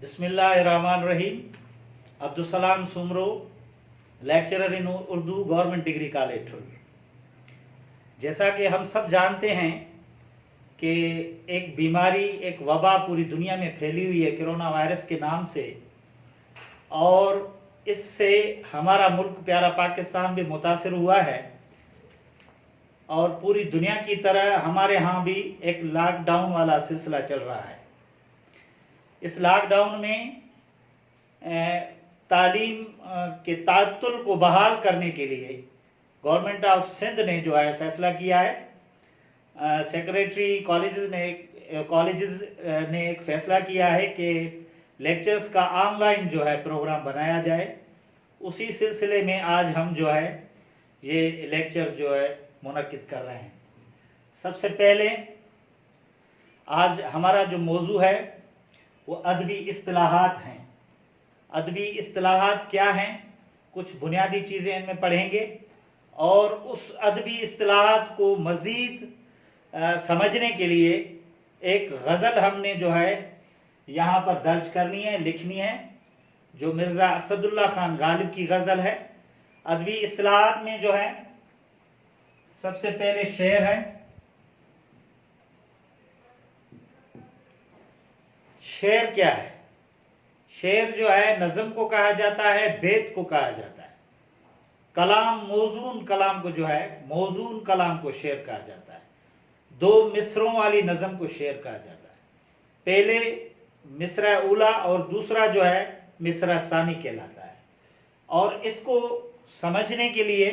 बिस्मिल्लाहिर्रहमानिर्रहीम। Abdul Salam Soomro, lecturer in Urdu, government degree college ठुल। जैसा कि हम सब जानते हैं कि एक बीमारी, एक वबा पूरी दुनिया में फैली हुई है कोरोना वायरस के नाम से, और इससे हमारा मुल्क प्यारा पाकिस्तान भी मुतासिर हुआ है। और पूरी दुनिया की तरह हमारे यहाँ भी एक लॉकडाउन वाला सिलसिला चल रहा है। इस लॉकडाउन में तालीम के तातुल को बहाल करने के लिए गवर्नमेंट ऑफ सिंध ने जो है फैसला किया है। सेक्रेटरी कॉलेजेस ने एक फ़ैसला किया है कि लेक्चर्स का ऑनलाइन जो है प्रोग्राम बनाया जाए। उसी सिलसिले में आज हम जो है ये लेक्चर जो है मुनक्किद कर रहे हैं। सबसे पहले आज हमारा जो मौजू है वो अदबी इस्तिलाहात हैं। अदबी इस्तिलाहात क्या हैं, कुछ बुनियादी चीज़ें इनमें पढ़ेंगे और उस अदबी इस्तिलाहात को मज़ीद समझने के लिए एक गज़ल हमने जो है यहाँ पर दर्ज करनी है, लिखनी है, जो मिर्ज़ा असदुल्ला खान गालिब की गज़ल है। अदबी इस्तिलाहात में जो है सबसे पहले शेर है। शेर क्या है? शेर जो है नज़म को कहा जाता है, बेत को कहा जाता है। कलाम, मौजून कलाम को जो है, मौजून कलाम को शेर कहा जाता है। दो मिसरों वाली नज़म को शेर कहा जाता है। पहले मिसरा उला और दूसरा जो है मिसरा सानी कहलाता है। और इसको समझने के लिए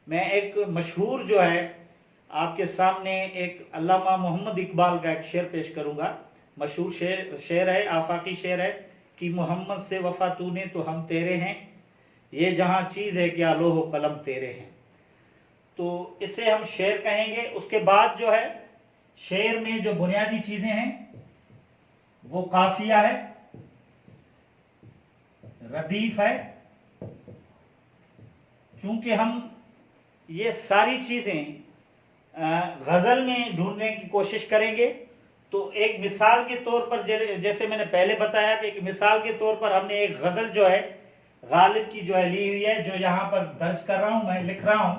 मैं एक मशहूर जो है आपके सामने एक अल्लामा मोहम्मद इकबाल का एक शेर पेश करूँगा। मशहूर शेर है, आफाकी शेर है कि मोहम्मद से वफा तूने तो हम तेरे हैं, ये जहाँ चीज़ है क्या लोहो कलम तेरे हैं। तो इसे हम शेर कहेंगे। उसके बाद जो है शेर में जो बुनियादी चीज़ें हैं वो काफिया है, रदीफ है। चूंकि हम ये सारी चीज़ें गज़ल में ढूंढने की कोशिश करेंगे, तो एक मिसाल के तौर पर जैसे मैंने पहले बताया कि एक मिसाल के तौर पर हमने एक गज़ल जो है गालिब की जो है ली हुई है, जो यहाँ पर दर्ज कर रहा हूं, मैं लिख रहा हूं।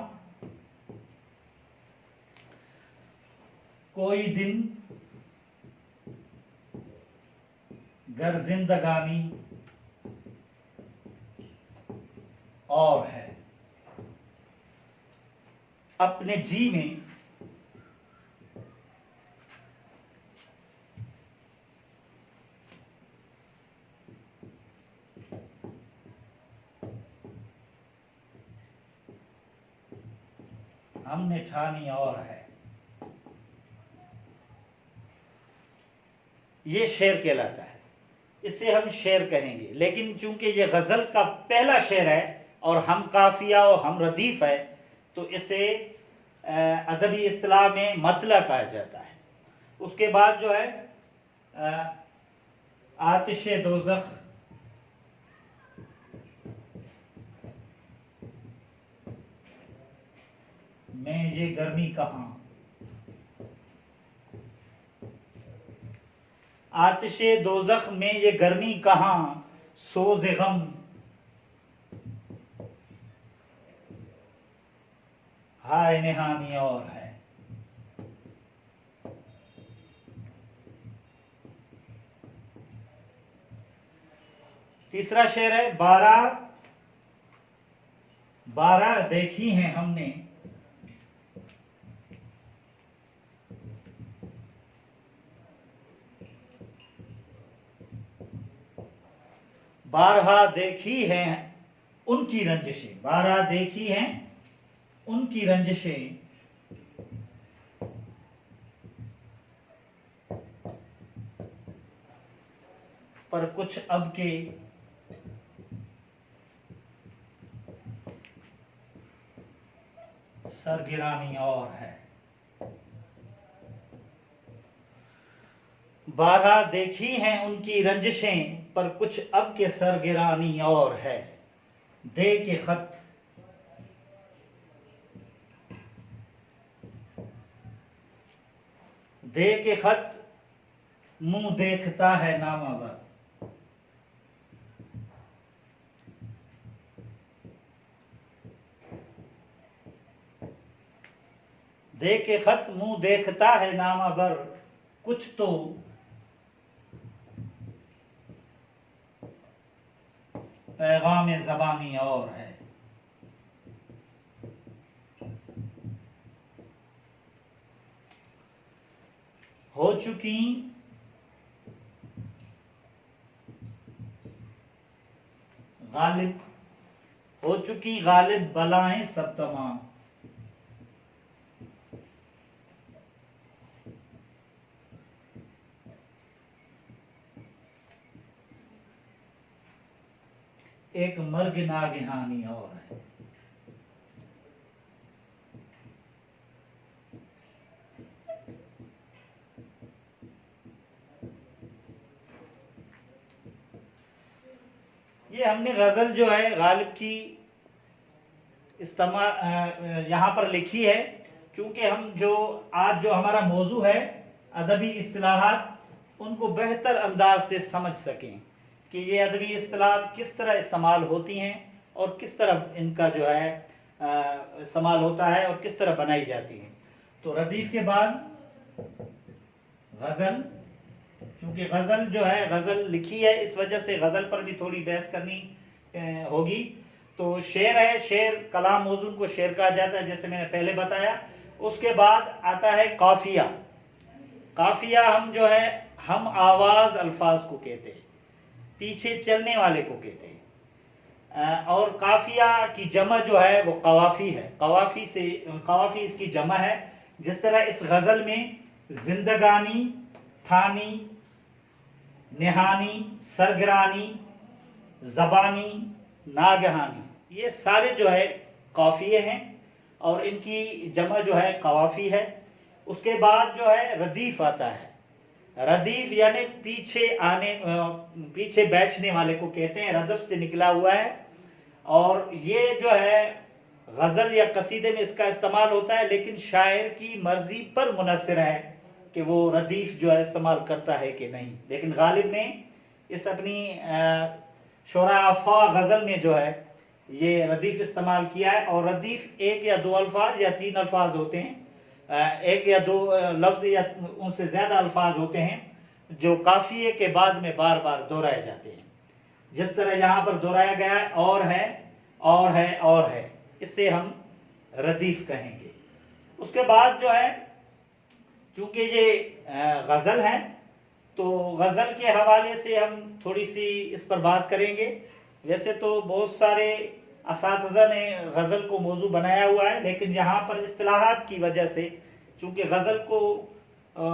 कोई दिन गर जिंदगानी और है, अपने जी में हमने ठानी और है। ये शेर कहलाता है, इसे हम शेर कहेंगे। लेकिन चूंकि ये गज़ल का पहला शेर है और हम काफिया और हम रदीफ है, तो इसे अदबी इस्तिलाह में मतला कहा जाता है। उसके बाद जो है आतिशे दोज़ख में ये गर्मी कहाँ, आतिशे दोज़ख में ये गर्मी कहाँ, सोज़े गम हाय निहानी और है। तीसरा शेर है। 12 देखी हैं हमने, बारहा देखी हैं उनकी रंजिशें, 12 देखी हैं उनकी रंजिशें, पर कुछ अब के सरगिरानी और है। 12 देखी हैं उनकी रंजिशें, पर कुछ अब के सरगिरानी और है। दे के खत दे के खत मुंह देखता है नामावर, दे के खत मुंह देखता है नामा बर, कुछ तो पैगाम ज़बानी और है। हो चुकी गालिब, हो चुकी गालिब बलाएं सब तमाम, एक मर्ग नागिहानी और है। ये हमने गजल जो है गालिब की इस्तेमाल यहाँ पर लिखी है, क्योंकि हम जो आज जो हमारा मौजू है अदबी इस्तिलाहात, उनको बेहतर अंदाज से समझ सकें कि ये अदबी इस्तिलाहात किस तरह इस्तेमाल होती हैं और किस तरह इनका जो है इस्तेमाल होता है और किस तरह बनाई जाती है। तो रदीफ के बाद गज़ल, क्योंकि गज़ल जो है गज़ल लिखी है, इस वजह से गज़ल पर भी थोड़ी बहस करनी होगी। तो शेर है, शेर कलाम मौजून को शेर कहा जाता है, जैसे मैंने पहले बताया। उसके बाद आता है काफिया। काफिया हम जो है हम आवाज़ अल्फाज को कहते हैं, पीछे चलने वाले को कहते हैं। और काफिया की जमा जो है वो कवाफी है, कवाफी इसकी जमा है। जिस तरह इस गज़ल में जिंदगानी, ठानी, निहानी, सरगरानी, ज़बानी, नागहानी, ये सारे जो है काफिये हैं और इनकी जमा जो है कवाफी है। उसके बाद जो है रदीफ आता है। रदीफ यानी पीछे बैठने वाले को कहते हैं, रदफ से निकला हुआ है। और ये जो है गज़ल या कसीदे में इसका इस्तेमाल होता है, लेकिन शायर की मर्जी पर मुनसर है कि वो रदीफ जो है इस्तेमाल करता है कि नहीं। लेकिन गालिब ने इस अपनी शुराफा गज़ल में जो है ये रदीफ इस्तेमाल किया है। और रदीफ एक या दो अल्फाज या तीन अल्फाज होते हैं, एक या दो लफ्ज़ या उनसे ज़्यादा अल्फाज होते हैं जो काफिये के बाद में बार बार दोहराए जाते हैं। जिस तरह यहाँ पर दोहराया गया है, और है, और है, और है, इससे हम रदीफ कहेंगे। उसके बाद जो है, चूंकि ये गज़ल है तो गज़ल के हवाले से हम थोड़ी सी इस पर बात करेंगे। वैसे तो बहुत सारे असातिज़ा ने गज़ल को मौजू बनाया हुआ है, लेकिन यहाँ पर इस्तिलाहात की वजह से, चूँकि गज़ल को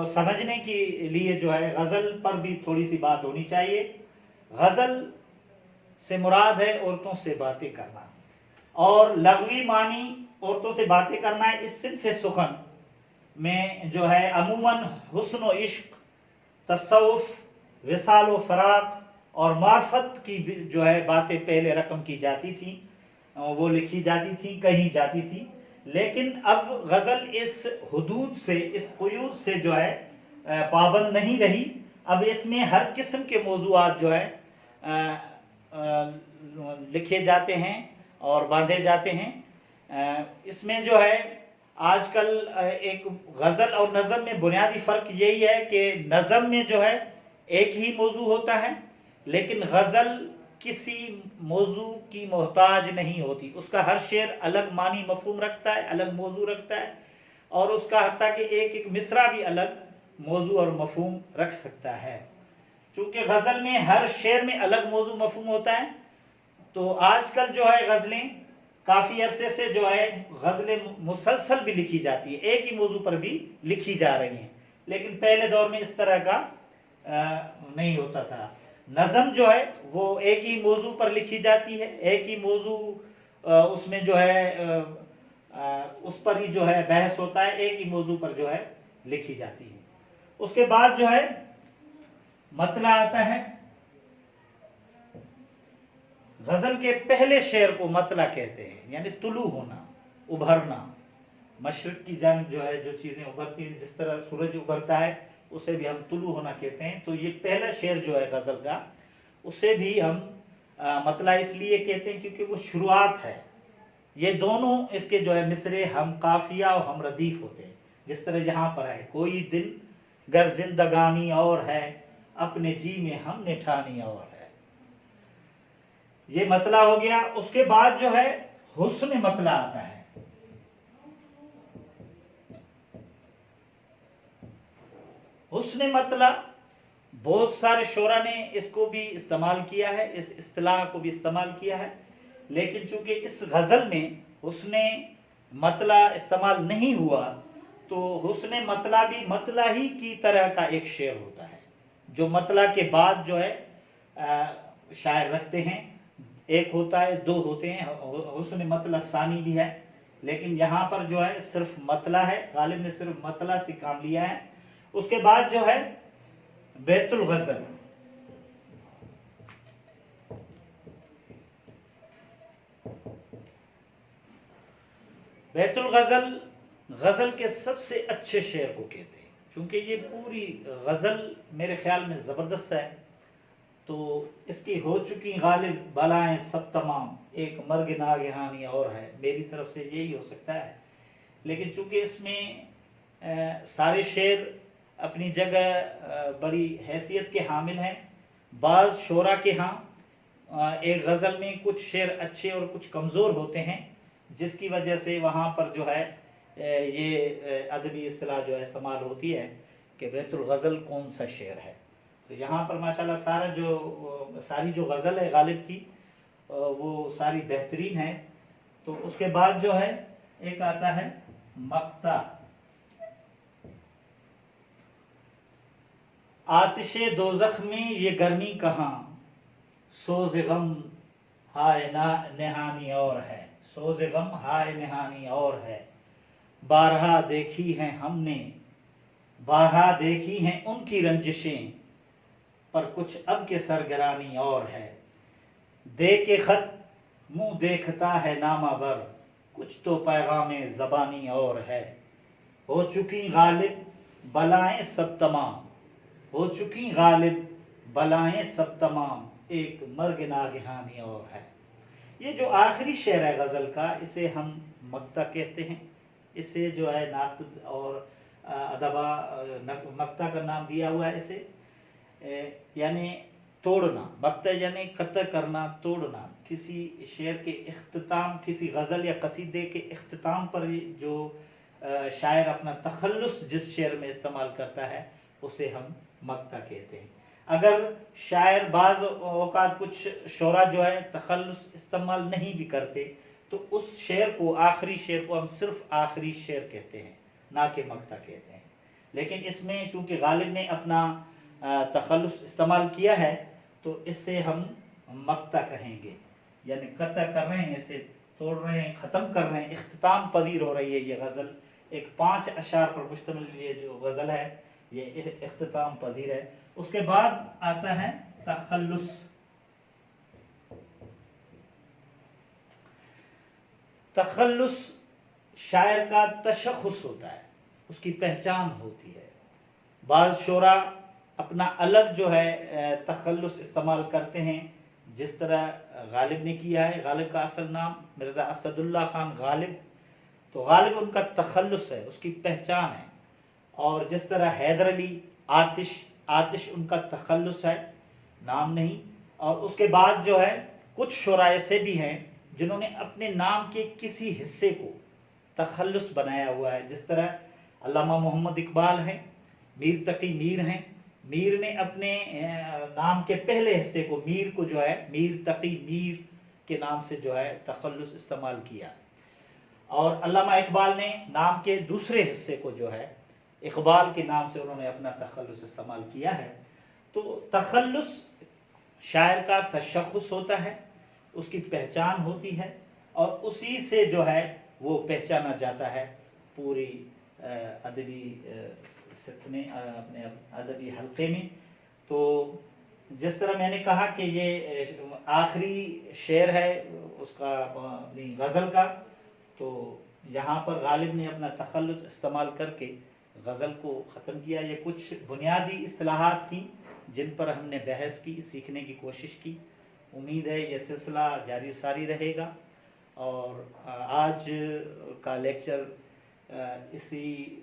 समझने के लिए जो है गज़ल पर भी थोड़ी सी बात होनी चाहिए। गज़ल से मुराद है औरतों से बातें करना, और लग़वी मानी औरतों से बातें करना। इस सिन्फ़ सुखन में जो है अमूमन हुस्न व इश्क, तसव्वुफ़, विसाल व फ़राक़ और मार्फत की जो है बातें पहले रकम की जाती थी, वो लिखी जाती थी, कही जाती थी। लेकिन अब गज़ल इस हुदूद से, इस क़ुयूद से जो है पाबंद नहीं रही। अब इसमें हर किस्म के मौज़ूआत जो है लिखे जाते हैं और बांधे जाते हैं। इसमें जो है आजकल एक गज़ल और नज़म में बुनियादी फ़र्क यही है कि नज़म में जो है एक ही मौजू होता है, लेकिन गज़ल किसी मौजू की मोहताज नहीं होती। उसका हर शेर अलग मानी मफहूम रखता है, अलग मौजू रखता है, और उसका हत्ता कि एक एक मिसरा भी अलग मौजू और मफहूम रख सकता है। चूँकि गज़ल में हर शेर में अलग मौजू मफहूम होता है, तो आजकल जो है गज़लें काफ़ी अरसे से जो है गज़लें मुसलसल भी लिखी जाती है, एक ही मौजू पर भी लिखी जा रही हैं। लेकिन पहले दौर में इस तरह का नहीं होता था। नज़म जो है वो एक ही मौजू पर लिखी जाती है, एक ही मौजू उसमें जो है उस पर ही जो है बहस होता है, एक ही मौजू पर जो है लिखी जाती है। उसके बाद जो है मतला आता है। गज़ल के पहले शेर को मतला कहते हैं, यानी तुलू होना, उभरना। मशरिक़ की जानिब जो है जो चीज़ें उभरती हैं, जिस तरह सूरज उभरता है उसे भी हम तुलू होना कहते हैं। तो ये पहला शेर जो है गज़ल का, उसे भी हम मतला इसलिए कहते हैं क्योंकि वो शुरुआत है, ये दोनों इसके जो है मिसरे हम काफिया और हम रदीफ होते हैं। जिस तरह यहाँ पर है, कोई दिन गर जिंदगानी और है, अपने जी में हमने ठानी और है। ये मतला हो गया। उसके बाद जो है हुस्न मतला आता है। हुस्न मतला बहुत सारे शोरा ने इसको भी इस्तेमाल किया है, इस इस्तिलाह को भी इस्तेमाल किया है, लेकिन चूंकि इस गज़ल में हुस्न मतला इस्तेमाल नहीं हुआ, तो हुस्न मतला भी मतला ही की तरह का एक शेर होता है, जो मतला के बाद जो है शायर रखते हैं। एक होता है, दो होते हैं, हुस्न मतला सानी भी है, लेकिन यहाँ पर जो है सिर्फ मतला है। गालिब ने सिर्फ मतला से काम लिया है। उसके बाद जो है बैतुल गज़ल। बैतुल गज़ल गज़ल के सबसे अच्छे शेर को कहते हैं, क्योंकि ये पूरी गज़ल मेरे ख्याल में ज़बरदस्त है। तो इसकी हो चुकी गालिब बलाएं सब तमाम, एक मर्ग नागहानी और है, मेरी तरफ से यही हो सकता है। लेकिन चूंकि इसमें सारे शेर अपनी जगह बड़ी हैसियत के हामिल हैं। बाज़ शोरा के यहाँ एक गज़ल में कुछ शेर अच्छे और कुछ कमज़ोर होते हैं, जिसकी वजह से वहाँ पर जो है ये अदबी इस्तिलाह जो है इस्तेमाल होती है कि बैतुल गज़ल कौन सा शेर है। तो यहाँ पर माशाल्लाह सारी जो गज़ल है गालिब की वो सारी बेहतरीन है। तो उसके बाद जो है एक आता है मक्ता। आतिशे दोज़ख में ये गर्मी कहाँ, सोज़ गम हाय नहानी और है, सोज़ गम हाय नहानी और है। बारहा देखी हैं हमने, बारहा देखी हैं उनकी रंजिशें, पर कुछ अब के सरगरानी और है। दे के खत मुंह देखता है नामावर, कुछ तो पैगामे ज़बानी और है। हो चुकी गालिब बलाएं सब तमाम, हो चुकी गालिब बलाएं सब तमाम, एक मर्ग नागहानी और है। ये जो आखिरी शेर है गज़ल का, इसे हम मक्ता कहते हैं। इसे जो है नाक़द और अदबा मक्ता का नाम दिया हुआ है इसे, यानी तोड़ना। मक्ता यानी कत्ल करना, तोड़ना। किसी शेर के इख्तिताम, किसी गज़ल या कसीदे के इख्तिताम पर जो शायर अपना तखल्लुस जिस शेर में इस्तेमाल करता है, उसे हम मक्ता कहते हैं। अगर शायर बाज़ औक़ात कुछ शोरा जो है तखल्लुस इस्तेमाल नहीं भी करते, तो उस शेर को, आखिरी शेर को हम सिर्फ आखिरी शेर कहते हैं, ना कि मक्ता कहते हैं। लेकिन इसमें चूँकि गालिब ने अपना तखल्लुस इस्तेमाल किया है, तो इससे हम मक्ता कहेंगे, यानी कत्ल कर रहे हैं, इसे तोड़ रहे हैं, ख़त्म कर रहे हैं, इख्तिताम पजीर हो रही है ये गज़ल। एक 5 अशार पर मुश्तमिल ये जो गज़ल है, ये इख्तिताम पजीर है। उसके बाद आता है तखल्लुस। तखल्लुस शायर का तशख़्ख़ुस होता है, उसकी पहचान होती है। बाज़ शोरा अपना अलग जो है तखल्लुस इस्तेमाल करते हैं, जिस तरह गालिब ने किया है। गालिब का असल नाम मिर्ज़ा असदुल्ला खान गालिब, तो गालिब उनका तखल्लुस है, उसकी पहचान है। और जिस तरह हैदर अली आतिश, आतिश उनका तखल्लुस है, नाम नहीं। और उसके बाद जो है कुछ शोरा ऐसे भी हैं जिन्होंने अपने नाम के किसी हिस्से को तखल्लुस बनाया हुआ है। जिस तरह अल्लामा मोहम्मद इकबाल हैं, मीर तकी मीर हैं, मीर ने अपने नाम के पहले हिस्से को, मीर को जो है मीर तकी मीर के नाम से जो है तखल्लुस इस्तेमाल किया। और अल्लामा इकबाल ने नाम के दूसरे हिस्से को जो है इकबाल के नाम से उन्होंने अपना तखल्लुस इस्तेमाल किया है। तो तखल्लुस शायर का तशख़्ख़ुस होता है, उसकी पहचान होती है, और उसी से जो है वो पहचाना जाता है पूरी अदबी सिलसिले में, अपने अदबी हल्के में। तो जिस तरह मैंने कहा कि ये आखिरी शेर है उसका गज़ल का, तो यहाँ पर गालिब ने अपना तखल्लुस इस्तेमाल करके गज़ल को ख़त्म किया। ये कुछ बुनियादी इस्तिलाहात थी जिन पर हमने बहस की, सीखने की कोशिश की। उम्मीद है ये सिलसिला जारी सारी रहेगा। और आज का लेक्चर इसी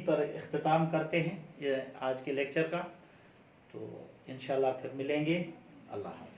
पर इख्तिताम करते हैं आज के लेक्चर का। तो इंशाल्लाह फिर मिलेंगे। अल्लाह हाफ़िज़।